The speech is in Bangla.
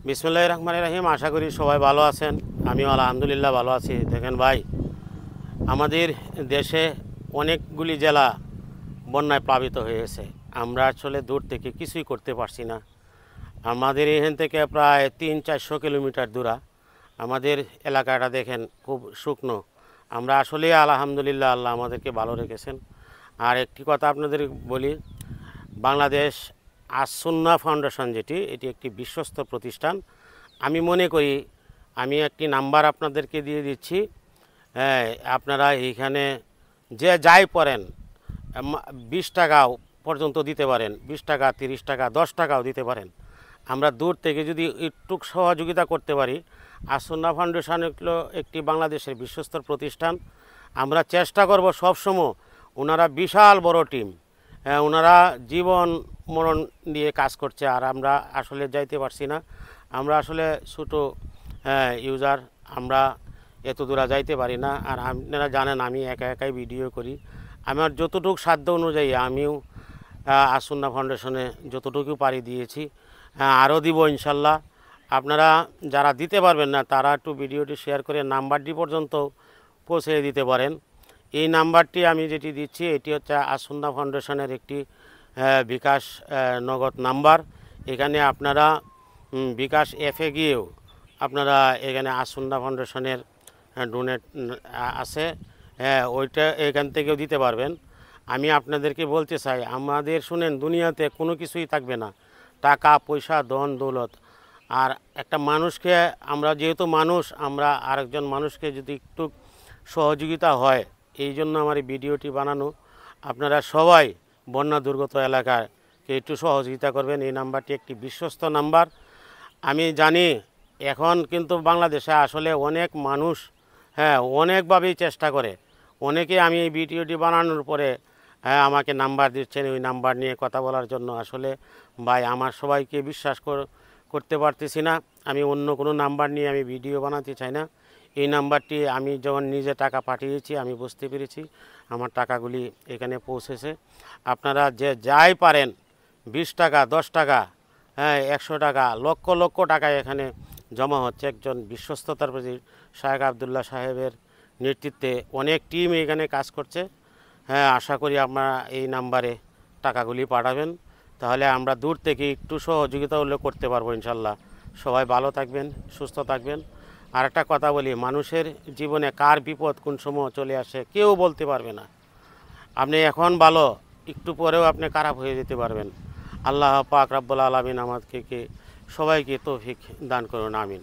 বিসমিল্লাহির রহমানির রহিম। আশা করি সবাই ভালো আছেন। আমিও আলহামদুলিল্লাহ ভালো আছি। দেখেন ভাই, আমাদের দেশে অনেকগুলি জেলা বন্যায় প্লাবিত হয়েছে। আমরা আসলে দূর থেকে কিছুই করতে পারছি না। আমাদের এখান থেকে প্রায় 300-400 কিলোমিটার দূরা আমাদের এলাকাটা দেখেন খুব শুকনো। আমরা আসলে আলহামদুলিল্লাহ, আল্লাহ আমাদেরকে ভালো রেখেছেন। আর একটি কথা আপনাদের বলি, বাংলাদেশ আস-সুন্নাহ ফাউন্ডেশন এটি একটি বিশ্বস্ত প্রতিষ্ঠান। আমি মনে করি, আমি একটি নাম্বার আপনাদেরকে দিয়ে দিচ্ছি। আপনারা এইখানে যে যাই পড়েন 20 টাকা পর্যন্ত দিতে পারেন, 20 টাকা, 30 টাকা, 10 টাকাও দিতে পারেন। আমরা দূর থেকে যদি একটু সহযোগিতা করতে পারি, আস-সুন্নাহ ফাউন্ডেশন হলো একটি বাংলাদেশের বিশ্বস্ত প্রতিষ্ঠান। আমরা চেষ্টা করব সবসময়। ওনারা বিশাল বড় টিম, ওনারা জীবন মরণ দিয়ে কাজ করছে, আর আমরা আসলে যাইতে পারছি না। আমরা আসলে ছোটো ইউজার, আমরা এত দূরে যাইতে পারি না। আর আপনারা জানেন আমি একা একাই ভিডিও করি। আমার যতটুকু সাধ্য অনুযায়ী আমিও আস-সুন্নাহ ফাউন্ডেশনে যতটুকু পারি দিয়েছি, আরও দিব ইনশাল্লাহ। আপনারা যারা দিতে পারবেন না তারা একটু ভিডিওটি শেয়ার করে নাম্বারটি পর্যন্ত পৌঁছে দিতে পারেন। এই নাম্বারটি আমি যেটি দিচ্ছি এটি হচ্ছে আস-সুন্নাহ ফাউন্ডেশনের একটি বিকাশ নগদ নাম্বার। এখানে আপনারা বিকাশ অ্যাপে গিয়েও আপনারা এখানে আস-সুন্নাহ ফাউন্ডেশনের ডোনেট আছে, ওইটা এখান থেকেও দিতে পারবেন। আমি আপনাদেরকে বলতে চাই, আমাদের শুনেন, দুনিয়াতে কোনো কিছুই থাকবে না, টাকা পয়সা ধন দৌলত। আর একটা মানুষকে, আমরা যেহেতু মানুষ, আমরা আরেকজন মানুষকে যদি একটু সহযোগিতা হয়, এই জন্য আমার এই ভিডিওটি বানানো। আপনারা সবাই বন্যা দুর্গত এলাকাকে একটু সহযোগিতা করবেন। এই নাম্বারটি একটি বিশ্বস্ত নাম্বার। আমি জানি এখন কিন্তু বাংলাদেশে আসলে অনেক মানুষ অনেকভাবেই চেষ্টা করে। অনেকে আমি এই ভিডিওটি বানানোর পরে আমাকে নাম্বার দিচ্ছেন ওই নাম্বার নিয়ে কথা বলার জন্য। আসলে ভাই, আমার সবাইকে বিশ্বাস করতে পারতেছি না। আমি অন্য কোনো নাম্বার নিয়ে আমি ভিডিও বানাতে চাই না। এই নাম্বারটি আমি যখন নিজে টাকা পাঠিয়েছি, আমি বুঝতে পেরেছি আমার টাকাগুলি এখানে পৌঁছেছে। আপনারা যে যাই পারেন, 20 টাকা, 10 টাকা, 100 টাকা, লক্ষ লক্ষ টাকা এখানে জমা হচ্ছে। একজন বিশ্বস্ততার প্রতি শায়েখ আবদুল্লাহ সাহেবের নেতৃত্বে অনেক টিম এখানে কাজ করছে। আশা করি আপনারা এই নাম্বারে টাকাগুলি পাঠাবেন, তাহলে আমরা দূর থেকে একটু সহযোগিতা হলে করতে পারবো ইনশাল্লাহ। সবাই ভালো থাকবেন, সুস্থ থাকবেন। আর একটা কথা বলি, মানুষের জীবনে কার বিপদ কোন সময় চলে আসে কেউ বলতে পারবে না। আপনি এখন ভালো, একটু পরেও আপনি খারাপ হয়ে যেতে পারবেন। আল্লাহ পাক রব্বুল আলামিন আমাদেরকে সবাইকে তৌফিক দান করুন, আমিন।